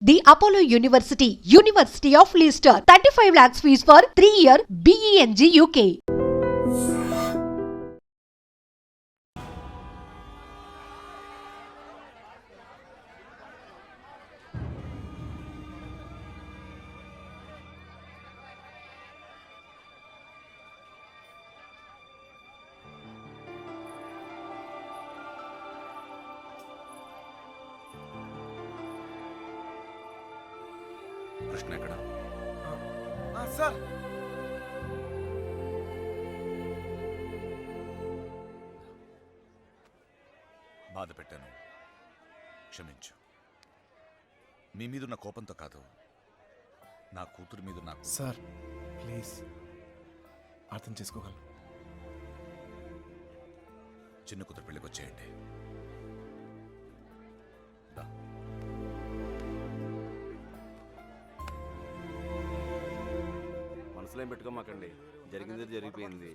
The Apollo University, University of Leicester, 35 lakhs fees for 3-year BEng UK. Krishna ఎక్కడ? Sir బాధ పెట్టాను, క్షమించు. మీ మీదున్న కోపంతో కాదు, నా కూతురు మీద నాకు. సార్ ప్లీజ్ అర్థం చేసుకోగలను. చిన్న కూతురు పెళ్ళికి వచ్చేయండి. దా. మనసులో ఏం పెట్టుకోమాకండి, జరిగింది జరిగిపోయింది.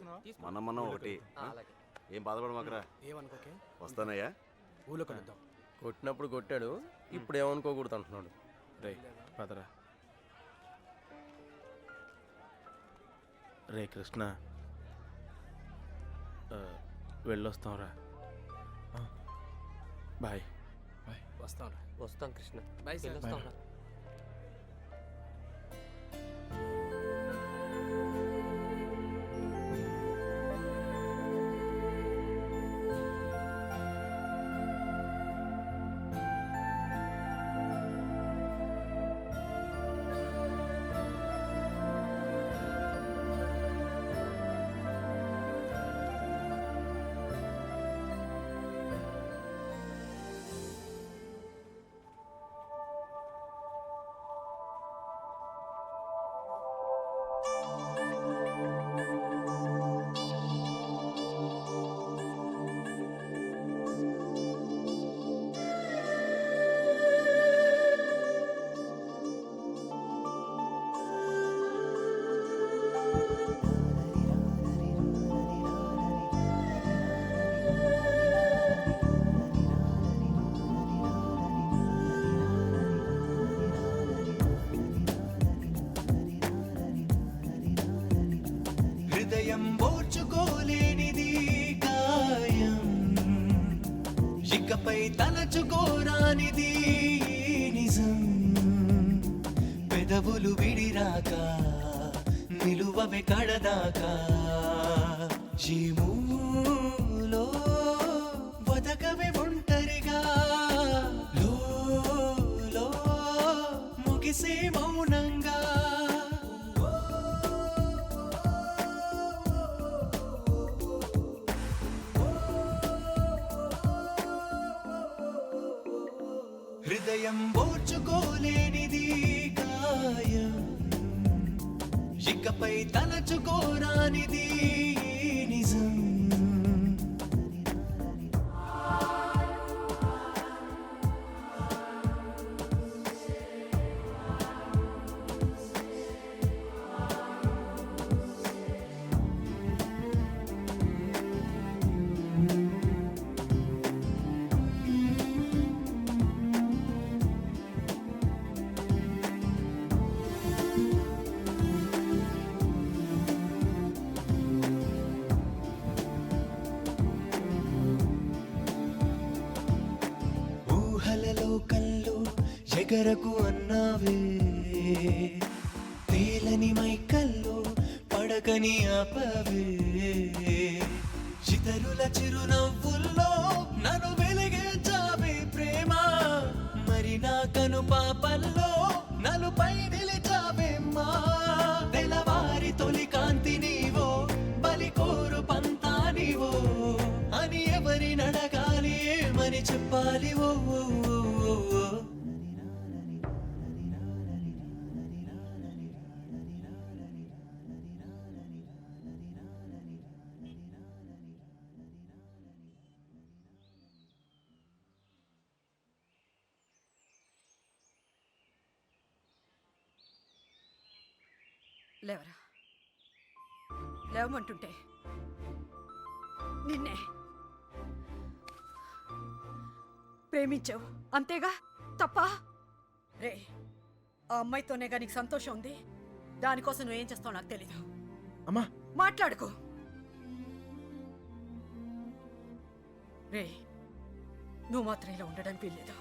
మనం ఒకటి. ఏం బాధపడమాకరా. ఏమనుకోకే, వస్తానయ్యా. ఊళ్ళో కలుద్దాం. కొట్టినప్పుడు కొట్టాడు, ఇప్పుడు ఏమనుకోకూడదు అంటున్నాడు. రే పదరా. రే కృష్ణ, వెళ్ళొస్తాంరా. బాయ్. వస్తాం రా. వస్తాం కృష్ణ. Bye sir. వెళ్ళొస్తాంరా. హృదయం ఓర్చుకోలేనిది గాయం, ఇకపై తలచుకోరానిది నిజం. పెదవులు విడిరాక నిలువవే కడదాకా, జీములో వదకవే ఒంటరిగా, లో ముగిసే మౌనంగా. హృదయం ఓర్చుకోలేనిది గాయం, ఇకపై తలచుకోరానిది నిజం. లోకంలో ఎగరకు అన్నావే, తేలని మైకల్లో పడకని ఆపవే, ఇతరుల చిరునవ్వుల్లో నన్ను వెలిగించావే ప్రేమ. మరి నా కను పాపల్లో నలుపై నిలిచావేమ్మా. తెల్లవారి తొలి కాంతి నీవో, బలి కోరు పంతా నీవో అని ఎవరి నడగాలి, ఏమని చెప్పాలి? ఓ లేవరా, లేవమంటుంటే నిన్నే ప్రేమించావు అంతేగా, తప్ప? రే ఆ అమ్మాయితోనే కానీ నీకు సంతోషం ఉంది. దానికోసం నువ్వేం చేస్తావు నాకు తెలీదు. అమ్మా మాట్లాడుకో. రే నువ్వు మాత్రం ఇలా ఉండడానికి వీల్లేదు.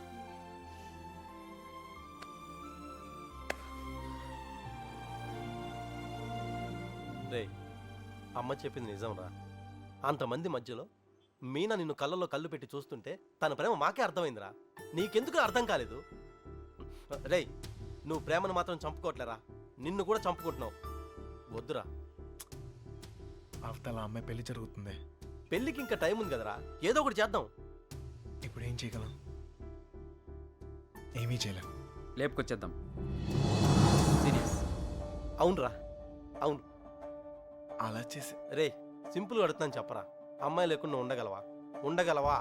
రే అమ్మ చెప్పింది నిజం రా. అంతమంది మధ్యలో మీనా నిన్ను కళ్ళలో కళ్ళు పెట్టి చూస్తుంటే తన ప్రేమ మాకే అర్థమైందిరా. నీకెందుకు అర్థం కాలేదు? రేయ్ నువ్వు ప్రేమను మాత్రం చంపుకోవట్లేరా, నిన్ను కూడా చంపుకుంటున్నావు. వద్దురా. అవతల అమ్మాయి పెళ్లి జరుగుతుంది. పెళ్ళికి ఇంకా టైం ఉంది కదరా, ఏదో ఒకటి చేద్దాం. ఇప్పుడు ఏం చేయగలం? ఏమీ చేయలేం. లేపుకొచ్చేద్దాం. సీరియస్. అవునరా అవును. అలా చేసి రే సింపుల్గా అడుగుతున్నాను చెప్పరా, అమ్మాయి లేకుండా ఉండగలవా? ఉండగలవా?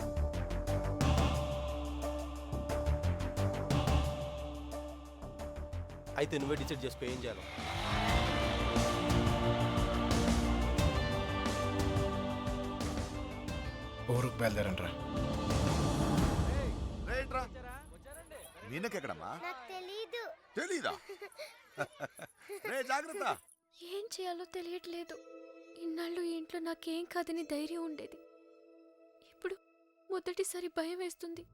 అయితే నువ్వే డిసైడ్ చేసుకో ఏం చేయాలో. ఊరుకు బయలుదేరండి రా. రైట్రా. మీనకెక్కడమ్మా? తెలీదా? రే జాగ్రత్త. ఏం చేయాలో తెలియట్లేదు. ఇన్నాళ్ళు ఈ ఇంట్లో నాకేం కాదని ధైర్యం ఉండేది. ఇప్పుడు మొదటిసారి భయం వేస్తుంది.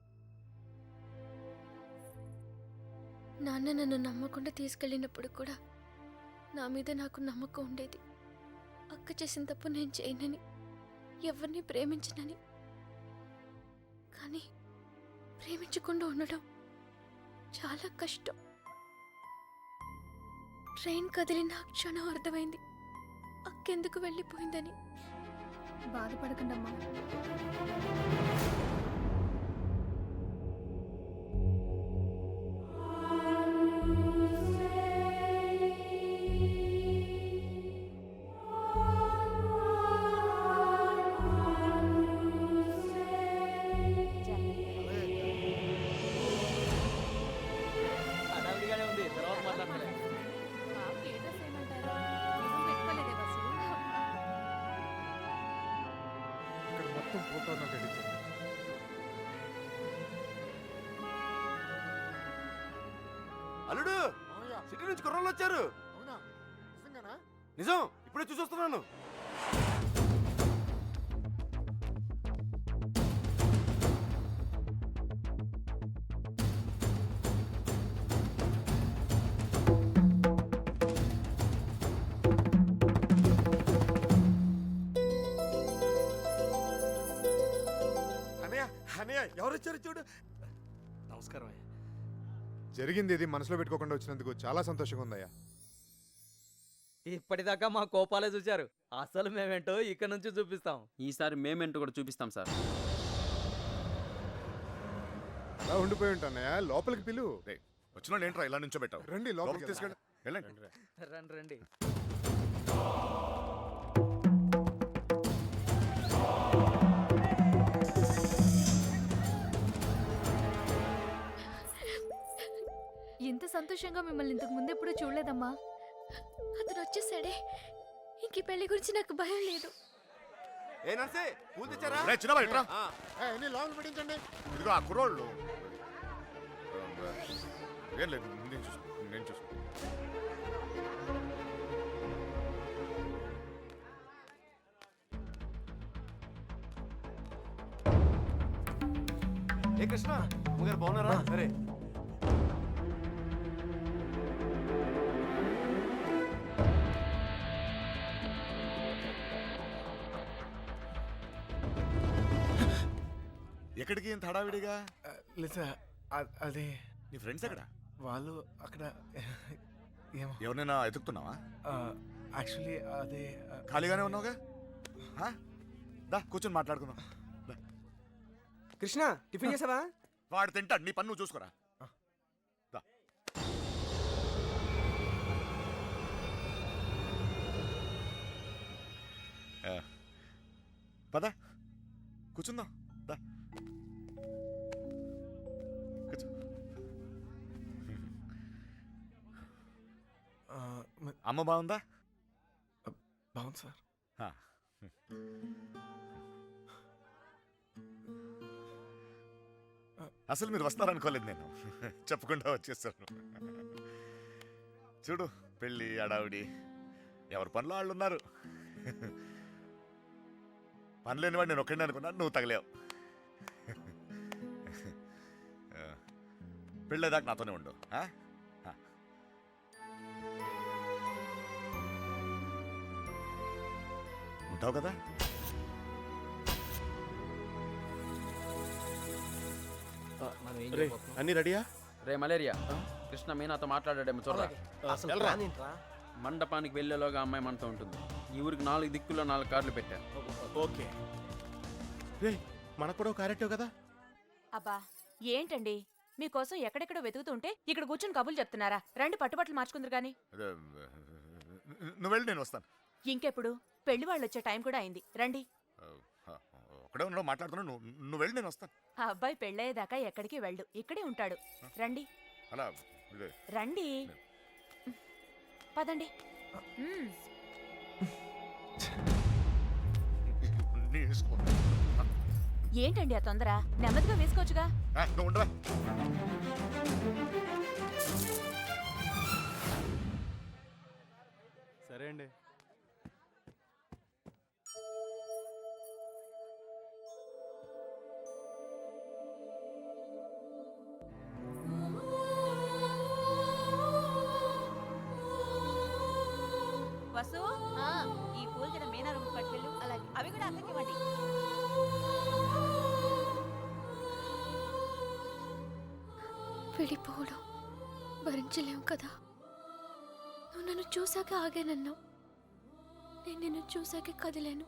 నాన్న నన్ను నమ్మకుండా తీసుకెళ్ళినప్పుడు కూడా నా మీద నాకు నమ్మకం ఉండేది. అక్క చేసిన తప్పు నేను చేయనని, ఎవరిని ప్రేమించనని. కానీ ప్రేమించకుండా ఉండడం చాలా కష్టం. ట్రైన్ కదిలిన క్షణం అర్థమైంది అక్కెందుకు వెళ్ళిపోయిందని. బాధపడకండమ్మా. అల్లుడు సిటీ నుంచి కుర్రోళ్ళు వచ్చారు. నిజం, ఇప్పుడే చూసొస్తున్నాను. అన్నయ్య అన్నయ్య ఎవరు వచ్చారు చూడు. నమస్కారం అయ్యా. జరిగింది ఇది మనసులో పెట్టుకోకుండా వచ్చినందుకు చాలా సంతోషంగా ఉందయ్యా. ఇప్పటిదాకా మా కోపాలే చూశారు, అసలు మేమేంటో ఇక్కడ నుంచి చూపిస్తాం. ఈసారి మేమేంటో కూడా చూపిస్తాం సార్. అలా ఉండిపోయి ఉంటానయ్యా, లోపలికి పిలువు. రే వచ్చిన వాళ్ళు ఏంట్రా ఇలా నుంచో పెట్టావు? రండి లోపలికి తీసుకెళ్ళి వెళ్ళండి. రండి రండి. ఎంత సంతోషంగా మిమ్మల్ని ఇంతకు ముందు ఎప్పుడు చూడలేదమ్మా. అతను వచ్చేసాడే, ఇంక ఈ పెళ్లి గురించి నాకు భయం లేదు. ఏ నర్సే పూలు తెచ్చారా? రే చిన్న ఇట్రా. లోపల పెట్టించండి. ఇదిగో ఆ కుర్రోళ్ళు. ఏం లేదు, నేను చూసుకో. ఏ కృష్ణ గారు బాగున్నారా? సరే ఎక్కడికి ఇంత హడావిడిగా? లేదా అదే నీ ఫ్రెండ్స్ ఎక్కడ? వాళ్ళు అక్కడ ఏమో. ఎవరినైనా ఎతుకుతున్నావా? యాక్చువల్లీ అదే ఖాళీగానే ఉన్నావుగా, దా కూర్చొని మాట్లాడుకుందాం. కృష్ణ టిఫిన్ చేసావా? వాడు తింటాడు, నీ పన్ను చూసుకోరా. దా. పద కూర్చుందాం. దా కూర్చో. అమ్మ బాగుందా? బాగుంది సార్. హా. అసలు మీరు వస్తారనుకోలేదు నేను. చెప్పకుండా వచ్చేసాను. చూడు, పెళ్ళి అడావిడి, ఎవరి పనిలో వాళ్ళు ఉన్నారు. పని లేనివాడు నేను ఒక్కడిని అనుకున్నాను, నువ్వు తగలేవు. పెళ్ళేదాకా నాతోనే ఉండు. ఉంటావు కదా? అన్ని రెడీయా? రే మలేరియా, కృష్ణ మీనాతో మాట్లాడాడేమో చూడరా. అసలు ప్లాన్ ఏంట్రా? మండపానికి వెళ్ళేలోగా అమ్మాయి మనతో ఉంటుంది. ఈ ఊరికి 4 దిక్కుల్లో 4 కార్లు పెట్టా. ఓకే. రే, మనకు కూడా క్యారెక్టర్ కదా. అబ్బా ఏంటండి మీకోసం ఎక్కడెక్కడో వెతుకుతుంటే ఇక్కడ కూర్చొని కబుర్లు చెప్తున్నారా? రండి పట్టుబట్టలు మార్చుకుందరు గాని. అదే, నువ్వు వెళ్ళి నేను వస్తాను. ఇంకెప్పుడు? పెళ్లి వాళ్ళు వచ్చే టైం కూడా అయింది. రండి. ఒకడే ఉన్నావు, మాట్లాడుతున్నావు. నువ్వు వెళ్ళి నేను వస్తాను. ఆ అబ్బాయి పెళ్ళయ్యేదాకా ఎక్కడికి వెళ్ళు, ఇక్కడే ఉంటాడు. రండి అలా ఇదే. రండి, పదండి. మ్మ్. నీ వేసుకో. ఏంటండి ఆ తొందర? నెమ్మదిగా వేసుకోవచ్చుగా. నువ్వు ఉండరా. సరే అండి. వసు, ఈ పూలు జర మీనా రూమ్ పట్టుకెళ్ళు. అలాగే, అవి కూడా అక్కడికి ఇవ్వండి. విడిపోవడం భరించలేం కదా. నువ్వు నన్ను చూశాక ఆగానన్నావు, నేను నిన్ను చూశాక కదిలేను.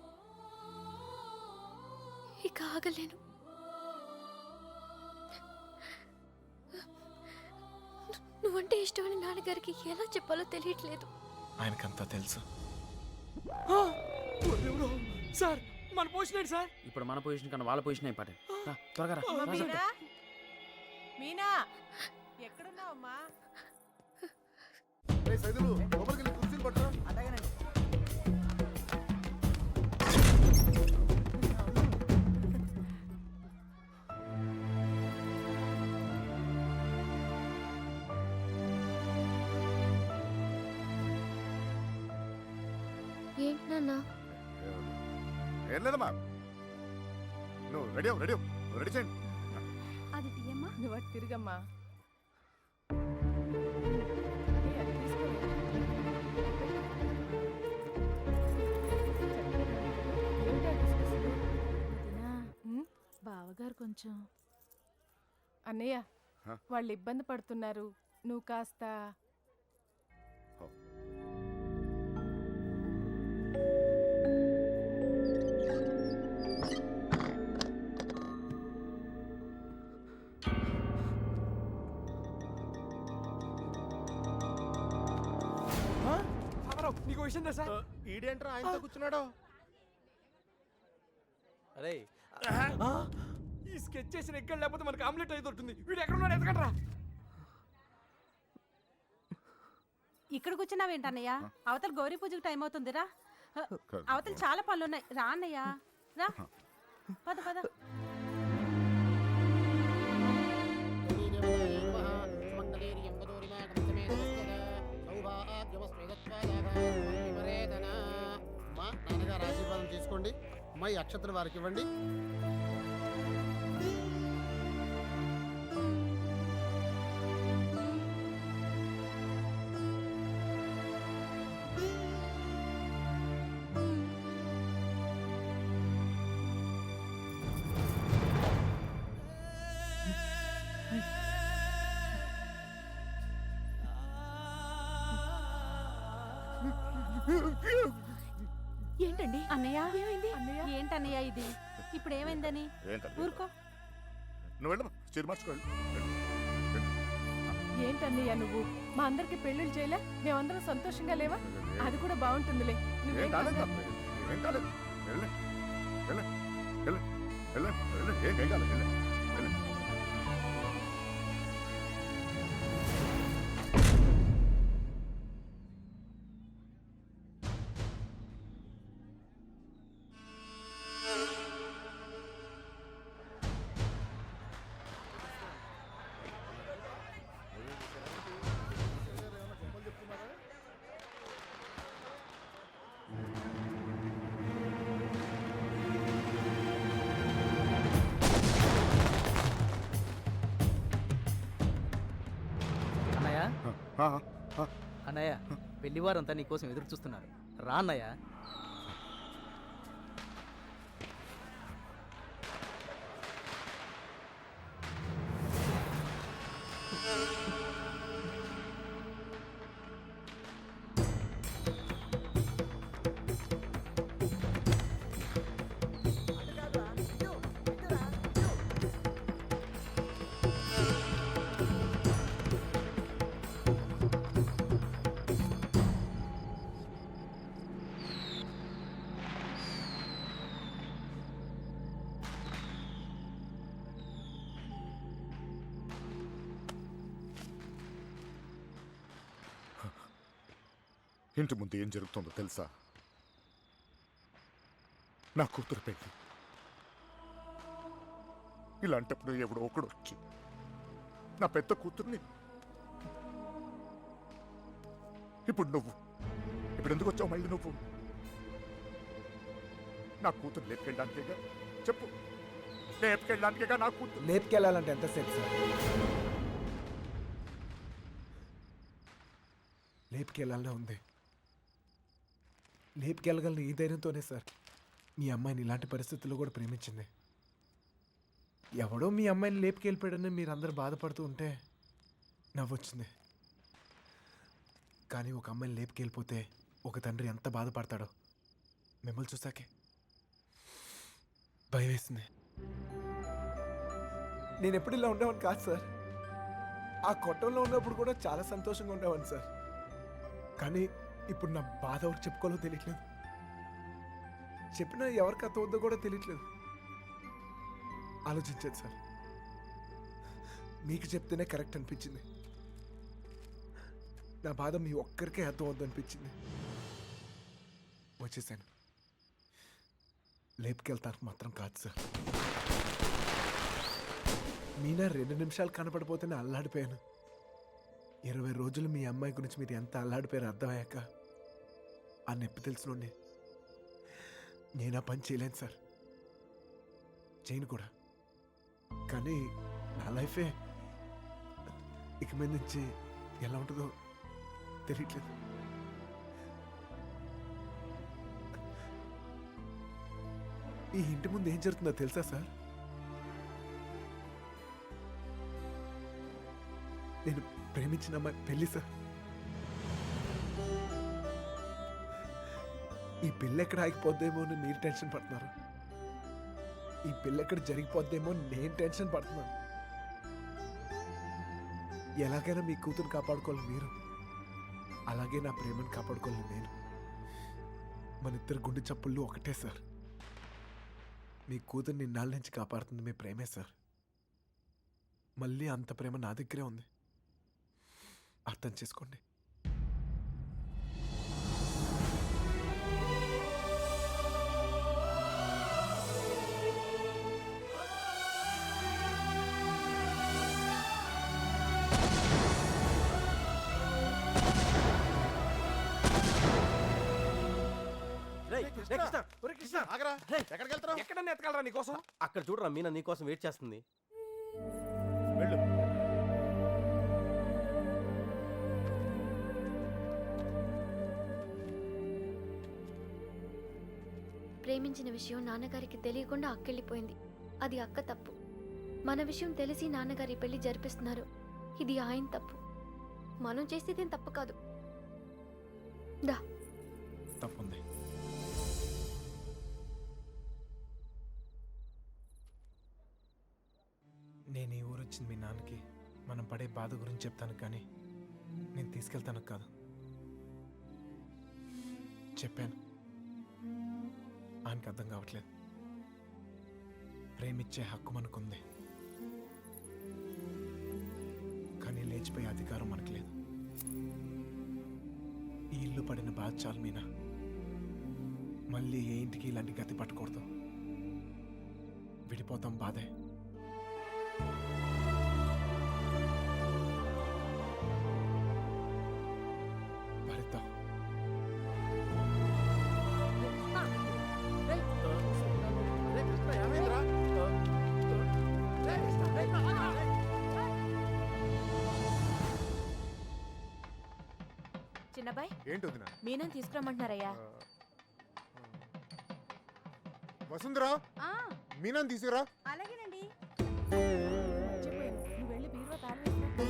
ఇక ఆగలేను. నువ్వంటే ఇష్టమని నాన్నగారికి ఎలా చెప్పాలో తెలియట్లేదు. ఆయనకంతా తెలుసు. సార్ మన పొజిషన్ సార్. ఇప్పుడు మన పొజిషన్ కన్నా వాళ్ళ పొజిషన్ అయిపోయి. త్వరగా రా. మీనా, మీనా ఎక్కడున్నావమ్మా? సైదులు లోపలికి వెళ్ళి కుర్చీలు పట్టురా. ఏంటి నాన్న? ఏం లేదమ్మా, నువ్వు రెడీ రెడీ రెడీ చేయండి. అది తీయమ్మా. నువ్వు అటు తిరిగమ్మా. బావగారు కొంచెం అన్నయ్య వాళ్ళు ఇబ్బంది పడుతున్నారు, నువ్వు కాస్త. నీకు విషయం తెలుసా? ఈడేంట్రా ఆయనతో కూర్చున్నాడు? అరే, ఈ స్కెచ్ చేసిన ఎక్కడ లేకపోతే మనకి ఆమ్లెట్ అయితే ఉంటుంది. వీడు ఎక్కడ ఉన్నాడు? ఎతకండ్రా. ఇక్కడ కూర్చున్నావేంటన్నయ్య? అవతల గౌరీ పూజకు టైం అవుతుందిరా. అవతల చాలా పనులున్నాయి. రా అన్నయ్య, రా. పద పద. నాన్నగారు ఆశీర్వాదం తీసుకోండి. అమ్మాయి అక్షతలు వారికి ఇవ్వండి. ఏంటండి అన్నయ్య? ఏమైంది? ఏంటన్నయ్య ఇది? ఇప్పుడు ఏమైందని? ఊరుకో. నువ్వు వెళ్ళమ్మా, చీర మార్చుకోండి. ఏంటన్నయ్య నువ్వు? మా అందరికి పెళ్ళిళ్ళు చేయలే? మేమందరం సంతోషంగా లేవా? అది కూడా బాగుంటుందిలే. ఏం కాలేదు, ఏం కాలేదు. వెళ్ళే వెళ్ళే వెళ్ళే వెళ్ళే వెళ్ళే ఏం కాలేదు. వెళ్ళే వెళ్ళే. ఆ, ఆ. అన్నయ్య పెళ్లివారంతా నీకోసం ఎదురు చూస్తున్నారు రా అన్నయ్య. ఇంటి ముందు ఏం జరుగుతుందో తెలుసా? నా కూతురు పెళ్లి. ఇలాంటప్పుడు ఎవడో ఒకడు వచ్చి నా పెద్ద కూతుర్ని, ఇప్పుడు నువ్వు ఇప్పుడు ఎందుకు వచ్చావు మళ్ళీ నువ్వు? నా కూతురు లేపుకెళ్ళడానికేగా? చెప్పు, లేపుకెళ్ళడానికేగా నా కూతురు? లేపుకెళ్ళాలంటే ఎంతసేపు సార్? లేపుకెళ్ళాలనే ఉంది. లేపుకెళ్ళగలను ఈ ధైర్యంతోనే సార్ మీ అమ్మాయిని ఇలాంటి పరిస్థితుల్లో కూడా ప్రేమించింది. ఎవడో మీ అమ్మాయిని లేపుకెళ్ళిపోయాడని మీరందరూ బాధపడుతూ ఉంటే నవ్వొచ్చింది. కానీ ఒక అమ్మాయిని లేపుకెళ్ళిపోతే ఒక తండ్రి ఎంత బాధపడతాడో మిమ్మల్ని చూసాకే భయం వేసింది. నేను ఎప్పుడు ఇలా ఉండేవాడిని కాదు సార్. ఆ కొట్టంలో ఉన్నప్పుడు కూడా చాలా సంతోషంగా ఉండేవాడిని సార్. కానీ ఇప్పుడు నా బాధ ఎవరికి చెప్పుకోవాలో తెలియట్లేదు. చెప్పినా ఎవరికి అర్థం అవుతుందో కూడా తెలియట్లేదు. ఆలోచించాను సార్. మీకు చెప్తేనే కరెక్ట్ అనిపించింది. నా బాధ మీ ఒక్కరికే అర్థం అవుద్దు అనిపించింది. వచ్చేసాను. లేపుకెళ్తానికి మాత్రం కాదు సార్. మీనా 2 నిమిషాలు కనపడిపోతేనే అల్లాడిపోయాను. 20 రోజులు మీ అమ్మాయి గురించి మీరు ఎంత అల్లాడిపోయారో అర్థమయ్యాక ఆ నొప్పి తెలిసినోండి నేను ఆ పని చేయలేను సార్. చేయను కూడా. కానీ నా లైఫే ఇక మీద నుంచి ఎలా ఉంటుందో తెలియట్లేదు. ఈ ఇంటి ముందు ఏం జరుగుతుందో తెలుసా సార్? నేను ప్రేమించిన అమ్మాయి పెళ్లి సార్. ఈ పెళ్ళి ఎక్కడ ఆగిపోద్దేమో అని మీరు టెన్షన్ పడుతున్నారు. ఈ పెళ్ళి ఎక్కడ జరిగిపోద్దేమో నేను టెన్షన్ పడుతున్నాను. ఎలాగైనా మీ కూతురు కాపాడుకోవాలి మీరు, అలాగే నా ప్రేమను కాపాడుకోవాలి నేను. మన ఇద్దరు గుండె చప్పుళ్ళు ఒకటే సార్. మీ కూతుర్ని ఇన్నాళ్ళ నుంచి కాపాడుతుంది మీ ప్రేమే సార్. మళ్ళీ అంత ప్రేమ నా దగ్గరే ఉంది. అర్థం చేసుకోండి. ఆగరా, ఎక్కడికి వెళ్తున్నావు? ఎక్కడన్నా ఎత్తగలరా నీకోసం? అక్కడ చూడరా మీనా నీకోసం వెయిట్ చేస్తుంది. వెళ్ళు. ప్రేమించిన విషయం నాన్నగారికి తెలియకుండా అక్కెళ్ళిపోయింది. అది అక్క తప్పు. మన విషయం తెలిసి నాన్నగారి పెళ్లి జరిపిస్తున్నారు. ఇది ఆయన తప్పు. మనం చేసేదేం తప్పు కాదు. దా. తప్పుంది. నేను ఈ ఊరు వచ్చింది మీ నాన్నకి మనం పడే బాధ గురించి చెప్తాను, కానీ నేను తీసుకెళ్తాను కాదు. చెప్పాను, ఆయనకు అర్థం కావట్లేదు. ప్రేమిచ్చే హక్కు మనకుంది, కానీ లేచిపోయే అధికారం మనకు లేదు. ఈ ఇల్లు పడిన బాధ చాలు మీనా. మళ్ళీ ఏ ఇంటికి ఇలాంటి గతి పట్టకూడదు. విడిపోతాం, బాధే. భరిద్దాం. చిన్నబాయ్ ఏంటి వదినా మీనని తీసుకురమ్మంటున్నారయ్యా. వసుంధరా మీనాన్ని తీసుకురా. అలాగేనండి. మర్చిపోయాను. నువ్వు వెళ్ళి బీరువా తాళం వేసుకో.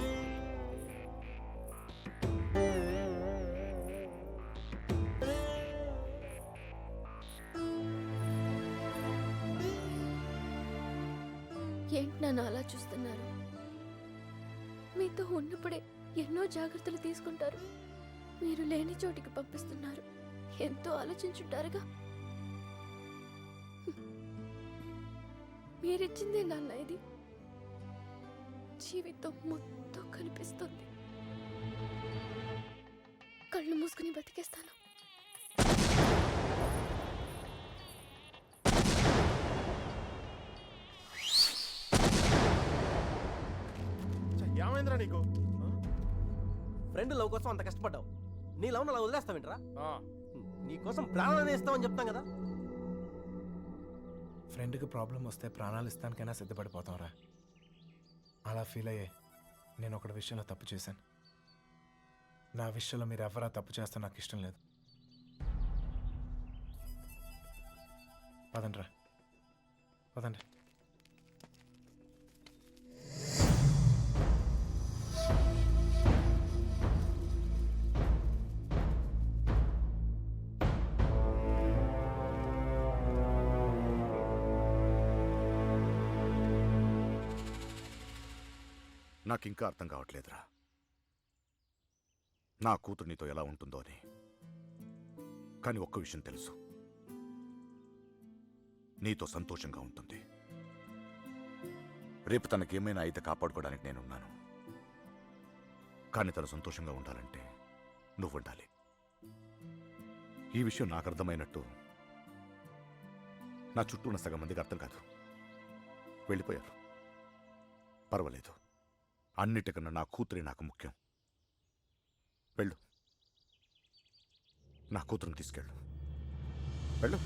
ఏంటి నన్ను అలా చూస్తున్నారు? మీతో ఉన్నప్పుడే ఎన్నో జాగ్రత్తలు తీసుకుంటారు. మీరు లేని చోటికి పంపిస్తున్నారు. ఎంతో ఆలోచించుంటారుగా. మీరిచ్చిందే నాన్న ఇది. జీవితం మొత్తం కనిపిస్తుంది. కళ్ళు మూసుకుని బతికేస్తాను. ఏమైందిరా నీకు? ఫ్రెండ్ లవ్ కోసం అంత కష్టపడ్డావు. నీ లవ్ అలా వదిలేస్తావేంట్రా? నీకోసం ప్రాణాలు ఇస్తామని చెప్తాం కదా. ఫ్రెండ్కి ప్రాబ్లం వస్తే ప్రాణాలు ఇస్తానికైనా సిద్ధపడిపోతాంరా. అలా ఫీల్ అయ్యే నేను ఒకటి విషయంలో తప్పు చేశాను. నా విషయంలో మీరు ఎవరా తప్పు చేస్తే నాకు ఇష్టం లేదు. పదండ్రా, పదండి. నాకింకా అర్థం కావట్లేదురా నా కూతురు నీతో ఎలా ఉంటుందో అని. కానీ ఒక్క విషయం తెలుసు, నీతో సంతోషంగా ఉంటుంది. రేపు తనకేమైనా అయితే కాపాడుకోవడానికి నేనున్నాను. కానీ తను సంతోషంగా ఉండాలంటే నువ్వు ఉండాలి. ఈ విషయం నాకు అర్థమైనట్టు నా చుట్టూ ఉన్న సగం మందికి అర్థం కాదు. వెళ్ళిపోయారు. పర్వాలేదు, అన్నిటికన్నా నా కూతురే నాకు ముఖ్యం. వెళ్ళు, నా కూతురుని తీసుకెళ్ళు. వెళ్ళు.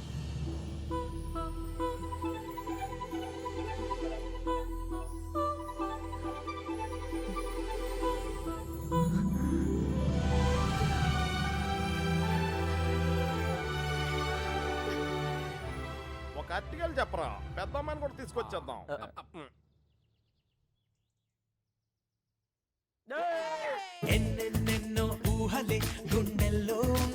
ఒక అట్టికలు చెప్పరా, పెద్దమ్మని కూడా తీసుకొచ్చేద్దాం. ఎన్నెన్నెన్నో ఊహలే